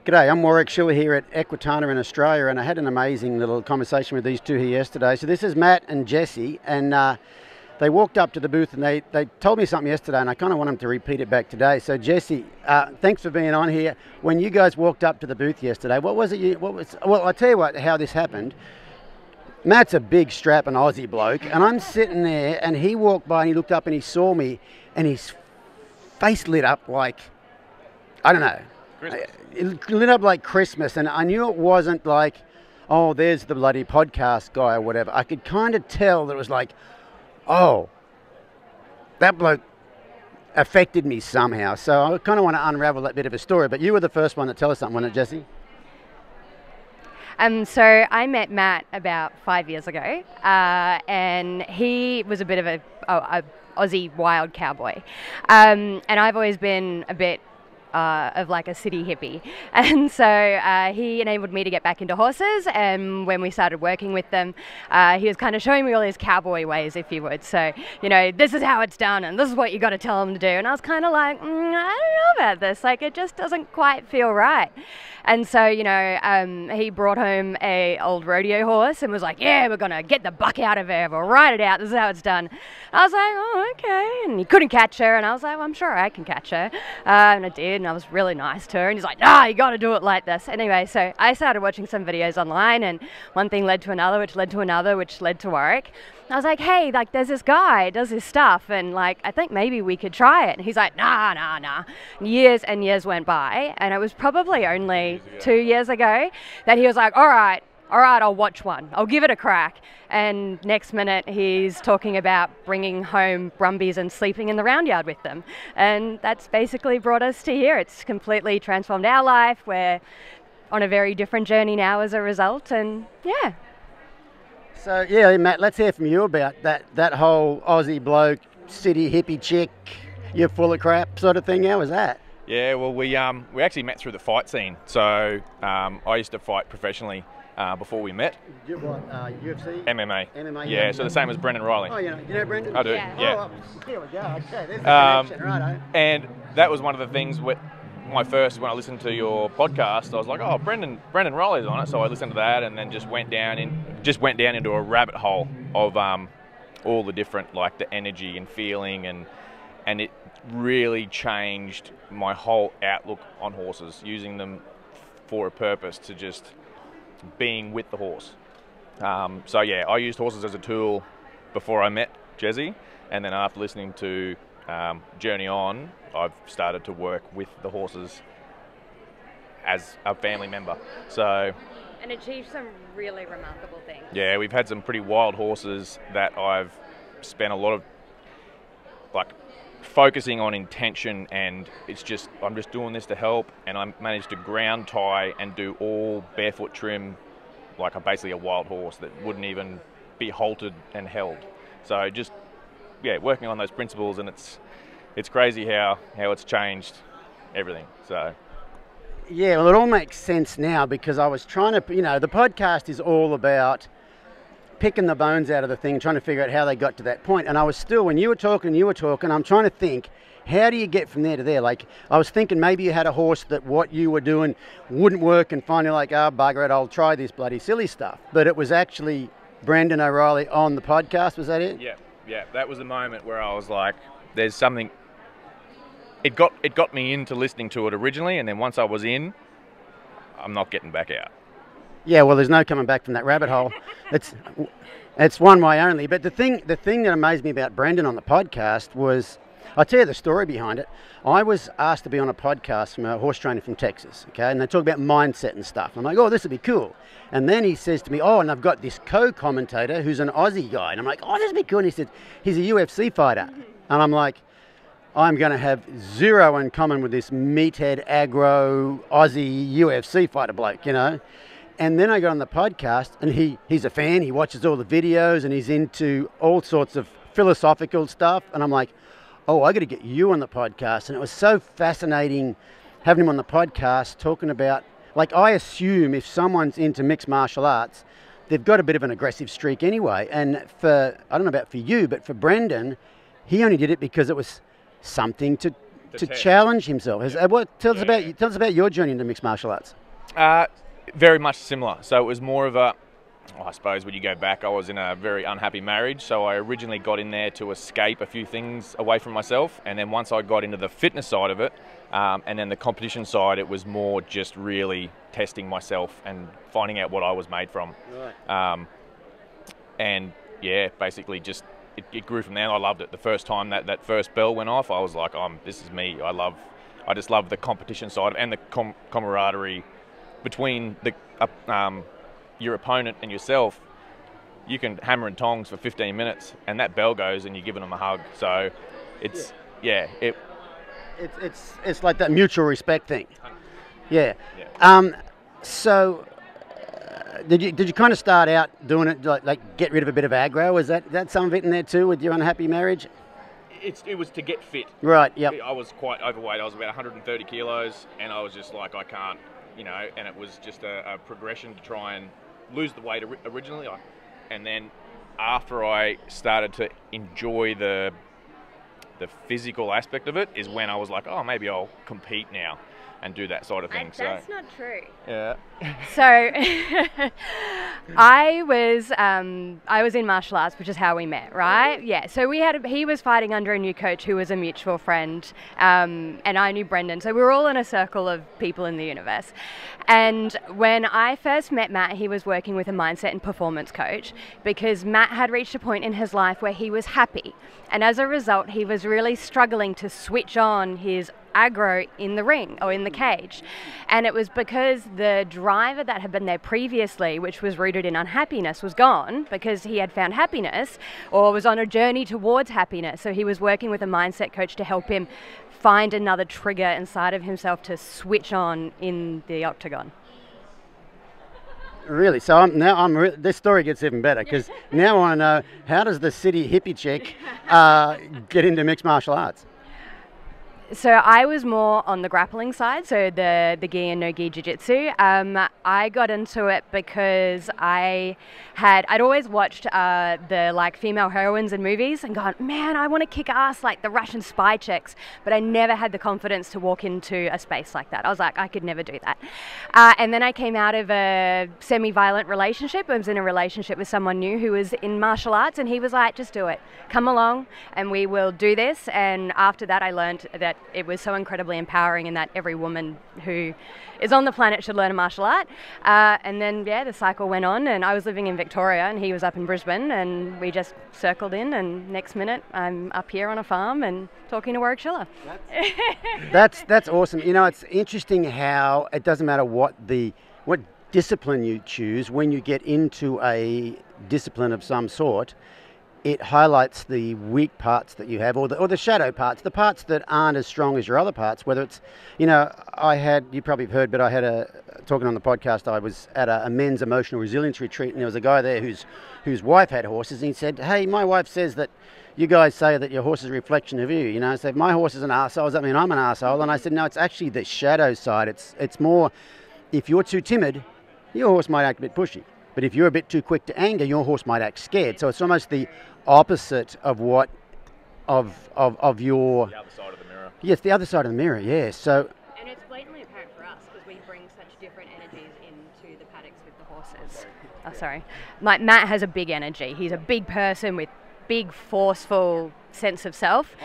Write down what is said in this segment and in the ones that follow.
G'day, I'm Warwick here at Equitana in Australia, and I had an amazing little conversation with these two here yesterday. So this is Matt and Jezey, and they walked up to the booth and they told me something yesterday, and I kind of want them to repeat it back today. So Jezey, thanks for being on here. When you guys walked up to the booth yesterday, what was it? Well, I'll tell you how this happened. Matt's a big strapping Aussie bloke, and I'm sitting there, and he walked by and he looked up and he saw me, and his face lit up like, I don't know. Christmas. It lit up like Christmas, and I knew it wasn't like, oh, there's the bloody podcast guy or whatever. I could kind of tell that it was like, oh, that bloke affected me somehow. So I kind of want to unravel that bit of a story, but you were the first one to tell us something, wasn't it, Jezey? So I met Matt about 5 years ago, and he was a bit of a Aussie wild cowboy, and I've always been a bit of like a city hippie, and so he enabled me to get back into horses, and when we started working with them, he was kind of showing me all his cowboy ways, if you would. So, you know, this is how it's done and this is what you got to tell them to do, and I was kind of like, I don't know about this, like it just doesn't quite feel right. And so, you know, he brought home a old rodeo horse and was like, yeah, we're gonna get the buck out of her, we'll ride it out, this is how it's done. I was like, oh, okay. And he couldn't catch her, and I was like, well, I'm sure I can catch her, and I did, and I was really nice to her, and he's like, nah, you gotta do it like this. Anyway, so I started watching some videos online, and one thing led to another, which led to another, which led to Warwick. I was like, hey, like there's this guy, does this stuff, and like I think maybe we could try it. And he's like, nah. And years went by, and it was probably only 2 years ago that he was like, all right, I'll watch one, I'll give it a crack. And next minute he's talking about bringing home brumbies and sleeping in the round yard with them. And that's basically brought us to here. It's completely transformed our life. We're on a very different journey now as a result, and yeah. So yeah, Matt, let's hear from you about that whole Aussie bloke, city hippie chick, you're full of crap sort of thing. How was that? Yeah, well, we actually met through the fight scene. So I used to fight professionally before we met. What, UFC? MMA. Yeah, so the same as Brendan Riley. Oh, you know Brendan? I do, yeah. Oh, here we go. Okay, there's the connection, right? And that was one of the things when I listened to your podcast, I was like, oh, Brendan Riley's on it. So I listened to that, and then just went down into a rabbit hole of all the different, like the energy and feeling, and it really changed my whole outlook on horses, using them for a purpose, to just being with the horse. So yeah, I used horses as a tool before I met Jezey, and then after listening to Journey On, I've started to work with the horses as a family member. So, and achieved some really remarkable things. Yeah, we've had some pretty wild horses that I've spent a lot of like focusing on intention, and I'm just doing this to help, and I managed to ground tie and do all barefoot trim like basically a wild horse that wouldn't even be halted and held. So just working on those principles, and it's crazy how it's changed everything. So yeah, well, it all makes sense now, because I was trying to, the podcast is all about picking the bones out of the thing, trying to figure out how they got to that point. And I was still, when you were talking, I'm trying to think, how do you get from there to there? Like, I was thinking maybe you had a horse that what you were doing wouldn't work, and finally like, oh, bugger it, I'll try this bloody silly stuff. But it was actually Brendan O'Reilly on the podcast, was that it? Yeah, that was the moment where I was like, there's something. It got me into listening to it originally, and then once I was in, I'm not getting back out. Yeah, well, there's no coming back from that rabbit hole. It's one way only. But the thing that amazed me about Brendan on the podcast was, I'll tell you the story behind it. I was asked to be on a podcast from a horse trainer from Texas, okay, and they talk about mindset and stuff. I'm like, oh, this would be cool. And then he says to me, oh, and I've got this co-commentator who's an Aussie guy. And I'm like, oh, this would be cool. And he said, he's a UFC fighter. And I'm like, I'm going to have zero in common with this meathead, aggro, Aussie UFC fighter bloke, And then I got on the podcast, and he's a fan. He watches all the videos, and he's into all sorts of philosophical stuff. And I'm like, oh, I got to get you on the podcast. And it was so fascinating having him on the podcast talking about, like, I assume if someone's into mixed martial arts, they've got a bit of an aggressive streak anyway. And I don't know about for you, but for Brendan, he only did it because it was something to to test. challenge himself. Tell us about your journey into mixed martial arts. Very much similar. So it was more of a, I suppose when you go back, I was in a very unhappy marriage. So I originally got in there to escape a few things away from myself. And then once I got into the fitness side of it, and then the competition side, it was more just really testing myself and finding out what I was made from. Right. And yeah, basically just it grew from there. And I loved it. The first time that first bell went off, I was like, this is me. I just love the competition side and the camaraderie between your opponent and yourself. You can hammer and tongs for 15 minutes and that bell goes and you're giving them a hug. So it's like that mutual respect thing. Yeah. So did you kind of start out doing it like get rid of a bit of aggro? Was that some of it in there too with your unhappy marriage? It was to get fit. Right, yep. I was quite overweight. I was about 130 kilos and I was just like, I can't, and it was just a progression to try and lose the weight originally. And then after I started to enjoy the physical aspect of it is when I was like, maybe I'll compete now and do that sort of thing. That's not true. Yeah. So I was in martial arts, which is how we met, right? Yeah. So he was fighting under a new coach who was a mutual friend, and I knew Brendan. So we were all in a circle of people in the universe. And when I first met Matt, he was working with a mindset and performance coach because Matt had reached a point in his life where he was happy. And as a result, he was really struggling to switch on his aggro in the ring or in the cage. And it was because the driver that had been there previously, which was rooted in unhappiness, was gone because he had found happiness or was on a journey towards happiness. So he was working with a mindset coach to help him find another trigger inside of himself to switch on in the octagon. Really? So this story gets even better because now I want to know, how does the city hippie chick get into mixed martial arts? So I was more on the grappling side, so the gi and no gi jiu-jitsu. I got into it because I'd always watched the female heroines in movies and gone, man, I want to kick ass like the Russian spy chicks, but I never had the confidence to walk into a space like that. I was like, I could never do that. And then I came out of a semi-violent relationship. I was in a relationship with someone new who was in martial arts, and he was like, just do it. Come along and we will do this. And after that, I learned that it was so incredibly empowering and that every woman who is on the planet should learn a martial art. And then, the cycle went on, and I was living in Victoria and he was up in Brisbane, and we just circled in, and next minute I'm up here on a farm and talking to Warwick Schiller. That's awesome. It's interesting how it doesn't matter what discipline you choose, when you get into a discipline of some sort, it highlights the weak parts that you have, or the shadow parts, the parts that aren't as strong as your other parts. Whether it's, you probably have heard, but I had talking on the podcast, I was at a men's emotional resilience retreat, and there was a guy there whose wife had horses, and he said, hey, my wife says that you guys say that your horse is a reflection of you. So if my horse is an arsehole, does that mean I'm an arsehole? And I said, no, it's actually the shadow side. It's more, if you're too timid, your horse might act a bit pushy. But if you're a bit too quick to anger, your horse might act scared. So it's almost the opposite of your... The other side of the mirror. Yes, the other side of the mirror, yeah. So... And it's blatantly apparent for us because we bring such different energies into the paddocks with the horses. Oh, sorry. Matt has a big energy. He's a big person with big, forceful sense of self.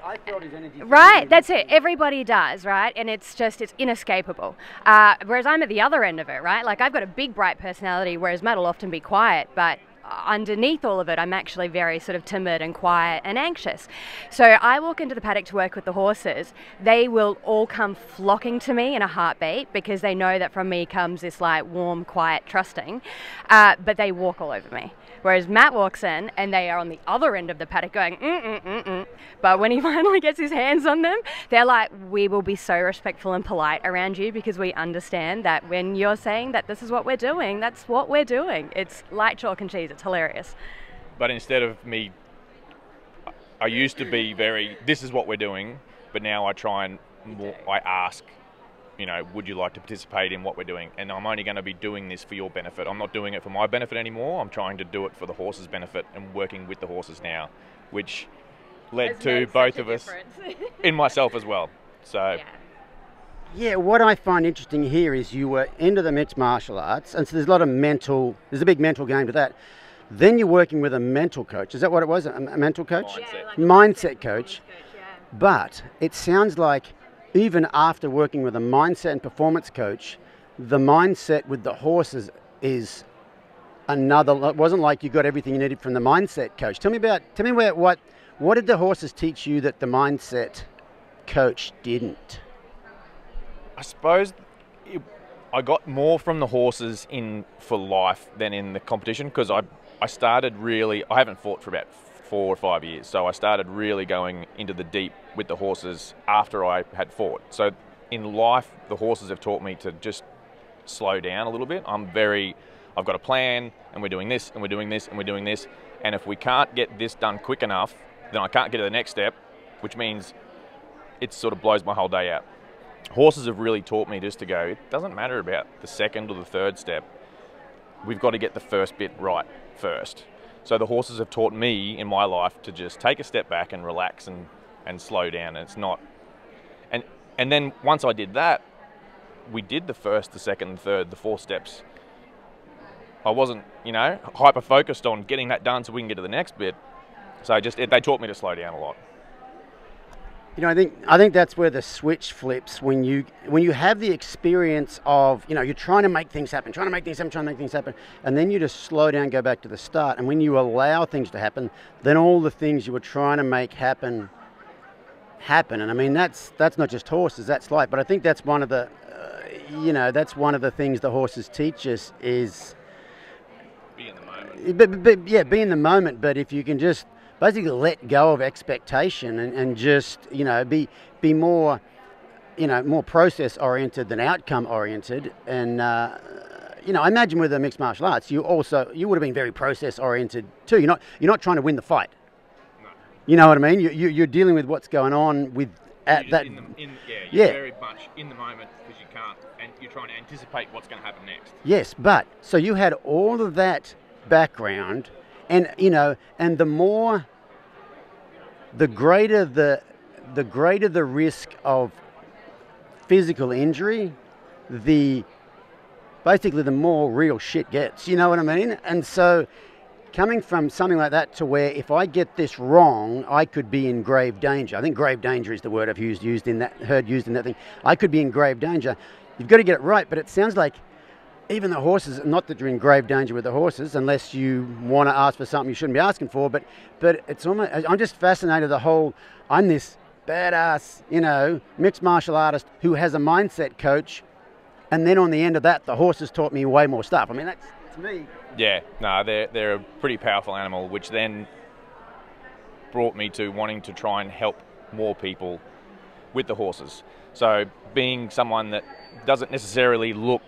I felt his energy. Right, that's it. Everybody does, right? And it's inescapable. Whereas I'm at the other end of it, right? Like I've got a big, bright personality, whereas Matt will often be quiet, but underneath all of it, I'm actually very sort of timid and quiet and anxious. So I walk into the paddock to work with the horses. They will all come flocking to me in a heartbeat because they know that from me comes this warm, quiet, trusting, but they walk all over me. Whereas Matt walks in and they are on the other end of the paddock going, But when he finally gets his hands on them, they're like, we will be so respectful and polite around you because we understand that when you're saying that this is what we're doing, that's what we're doing. It's like chalk and cheese. It's hilarious. But instead of me, I used to be this is what we're doing, but now I try and I ask, would you like to participate in what we're doing? And I'm only going to be doing this for your benefit. I'm not doing it for my benefit anymore. I'm trying to do it for the horses' benefit and working with the horses now, which led to both of us, in myself as well. So Yeah, what I find interesting here is you were into the mixed martial arts, and so there's a big mental game to that. Then you're working with a mental coach. Is that what it was? A mental coach? Mindset coach. But it sounds like even after working with a mindset and performance coach, the mindset with the horses is another. It wasn't like you got everything you needed from the mindset coach. Tell me what did the horses teach you that the mindset coach didn't? I suppose I got more from the horses for life than in the competition, because I started really, I haven't fought for about 4 or 5 years, so I started really going into the deep with the horses after I had fought. So in life, the horses have taught me to just slow down a little bit. I've got a plan, and we're doing this, and we're doing this, and we're doing this, and if we can't get this done quick enough, then I can't get to the next step, which means it sort of blows my whole day out. Horses have really taught me just to go, it doesn't matter about the second or the third step. We've got to get the first bit right first. So the horses have taught me in my life to just take a step back and relax and slow down. And it's not, and then once I did that, we did the first, the second, the third, the 4 steps. I wasn't, hyper focused on getting that done so we can get to the next bit. So they taught me to slow down a lot. I think that's where the switch flips when you have the experience of, you're trying to make things happen, and then you just slow down, go back to the start, and when you allow things to happen, then all the things you were trying to make happen. And I mean that's not just horses, that's life. But I think that's one of the, that's one of the things the horses teach us is be in the moment. Be in the moment. But if you can just basically let go of expectation and just, be more, more process oriented than outcome oriented. And, I imagine with the mixed martial arts, you would have been very process oriented too. You're not trying to win the fight. No. You know what I mean? You're dealing with what's going on with you're very much in the moment because you can't, and you're trying to anticipate what's going to happen next. Yes, but so you had all of that background. And and the greater the risk of physical injury, basically the more real shit gets. You know what I mean? And so, coming from something like that to where if I get this wrong, I could be in grave danger. I think grave danger is the word I've heard used in that thing. I could be in grave danger. You've got to get it right, but it sounds like even the horses, not that you're in grave danger with the horses, unless you want to ask for something you shouldn't be asking for, but it's almost, I'm just fascinated I'm this badass, mixed martial artist who has a mindset coach, and then on the end of that, the horses taught me way more stuff. I mean, that's, to me. Yeah, no, they're a pretty powerful animal, which then brought me to wanting to try and help more people with the horses. So being someone that doesn't necessarily look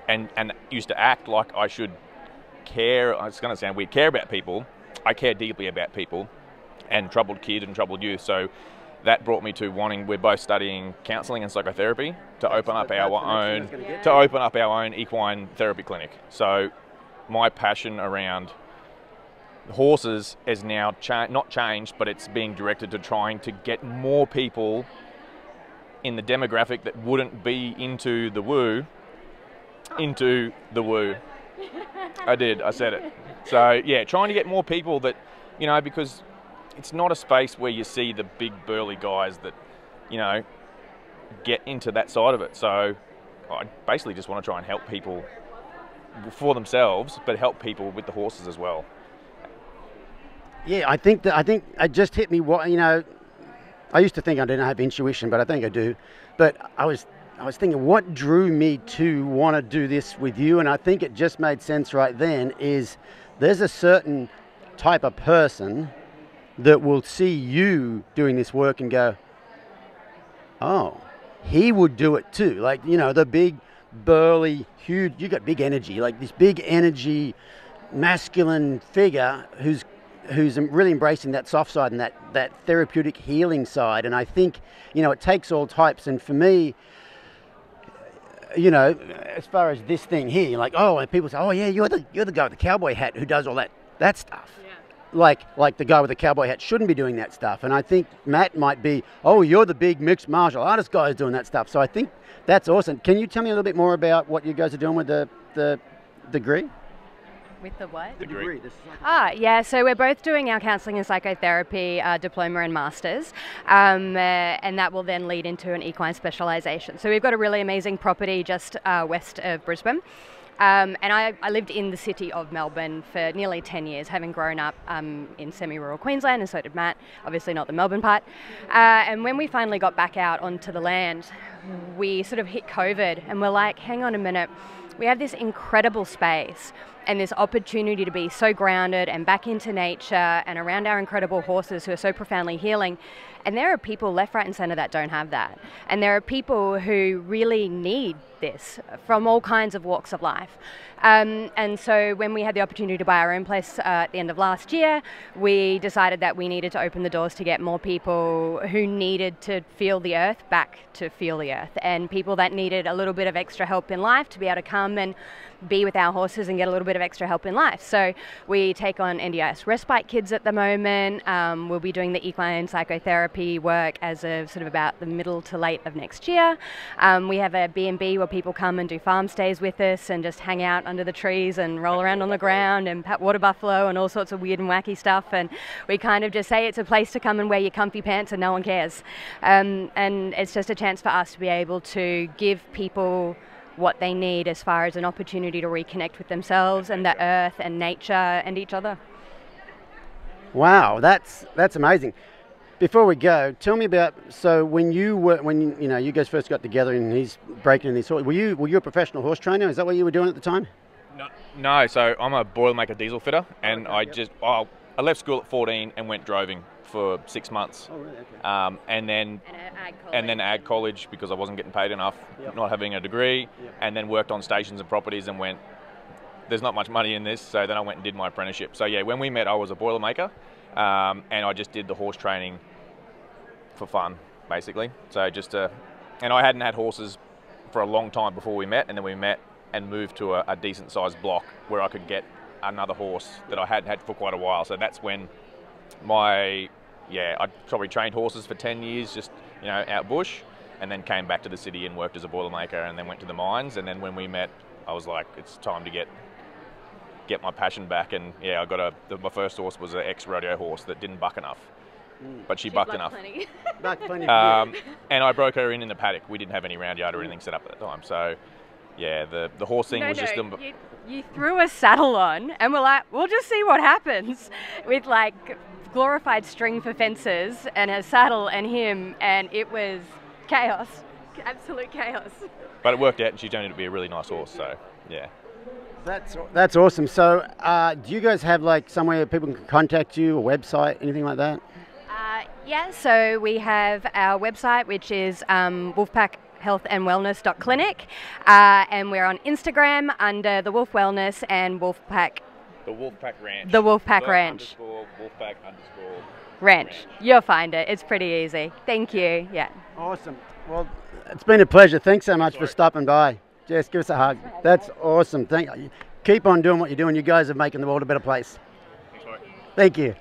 and used to act like I should care, it's going to sound weird, care about people. I care deeply about people and troubled kid and troubled youth. So that brought me to we're both studying counselling and psychotherapy to open up our own equine therapy clinic. So my passion around horses is now not changed, but it's being directed to trying to get more people in the demographic that wouldn't be into the woo. I said it. So yeah, trying to get more people that, because it's not a space where you see the big burly guys that, get into that side of it. So I basically just want to try and help people for themselves, but help people with the horses as well. Yeah, I think it just hit me. I used to think I didn't have intuition, but I think I do. But I was thinking, what drew me to want to do this with you? And I think it just made sense right then, is there's a certain type of person that will see you doing this work and go, oh, he would do it too. Like, the big, burly, huge, you got big energy, like this big energy, masculine figure who's really embracing that soft side and that therapeutic healing side. And I think, it takes all types. And for me, as far as this thing here, like, and people say, oh yeah, you're the guy with the cowboy hat who does all that stuff. like the guy with the cowboy hat shouldn't be doing that stuff. And I think Matt might be, oh, you're the big mixed martial artist guy who's doing that stuff. So I think that's awesome. Can you tell me a little bit more about what you guys are doing with the degree? With the what? The degree. Yeah, so we're both doing our counselling and psychotherapy diploma and masters, and that will then lead into an equine specialisation. So we've got a really amazing property just west of Brisbane. And I lived in the city of Melbourne for nearly 10 years, having grown up in semi-rural Queensland, and so did Matt, obviously not the Melbourne part. And when we finally got back out onto the land, we sort of hit COVID, and we're like, hang on a minute, we have this incredible space and this opportunity to be so grounded and back into nature and around our incredible horses who are so profoundly healing. And there are people left, right and centre that don't have that. And there are people who really need this from all kinds of walks of life. And so when we had the opportunity to buy our own place at the end of last year, we decided that we needed to open the doors to get more people who needed to feel the earth back to feel the earth, and people that needed a little bit of extra help in life to be able to come and be with our horses and get a little bit of extra help in life. So we take on NDIS respite kids at the moment. We'll be doing the equine psychotherapy work as of sort of about the middle to late of next year. We have a B&B where people come and do farm stays with us and just hang out under the trees and roll around on the ground and pat water buffalo and all sorts of weird and wacky stuff. And we kind of just say it's a place to come and wear your comfy pants and no one cares. And it's just a chance for us to be able to give people what they need as far as an opportunity to reconnect with themselves and the earth and nature and each other. Wow, that's amazing. Before we go, tell me about, so when you guys first got together and he's breaking in these horses, were you a professional horse trainer? Is that what you were doing at the time? No, so I'm a Boilermaker diesel fitter, and I left school at 14 and went droving for 6 months. Oh, really? Okay. And then ag college because I wasn't getting paid enough, not having a degree, and then worked on stations and properties and went, there's not much money in this, so then I went and did my apprenticeship. So yeah, when we met I was a Boilermaker, and I just did the horse training for fun, basically. So and I hadn't had horses for a long time before we met, and then we met and moved to a decent sized block where I could get another horse that I hadn't had for quite a while. So that's when I probably trained horses for 10 years, just, out bush, and then came back to the city and worked as a Boilermaker and then went to the mines. And then when we met, I was like, it's time to get my passion back. And yeah, I got my first horse was an ex-rodeo horse that didn't buck enough, but she bucked enough. Bucked plenty. And I broke her in the paddock. We didn't have any round yard or anything set up at the time. So yeah, the horse thing was just... You threw a saddle on and we're like, we'll just see what happens with like glorified string for fences and a saddle and him, and it was chaos, absolute chaos. But it worked out and she turned out to be a really nice horse, so yeah. That's awesome. So do you guys have like somewhere people can contact you, a website, anything like that? Yeah, so we have our website, which is wolfpackhealthandwellness.clinic, and we're on Instagram under the Wolf Wellness and Wolfpack. The Wolfpack Ranch. The Wolfpack Ranch. Wolfpack Ranch. You'll find it. It's pretty easy. Thank you. Yeah. Awesome. Well, it's been a pleasure. Thanks so much for stopping by. Jess, give us a hug. That's awesome. Keep on doing what you're doing. You guys are making the world a better place. Thanks, Warwick. Thank you.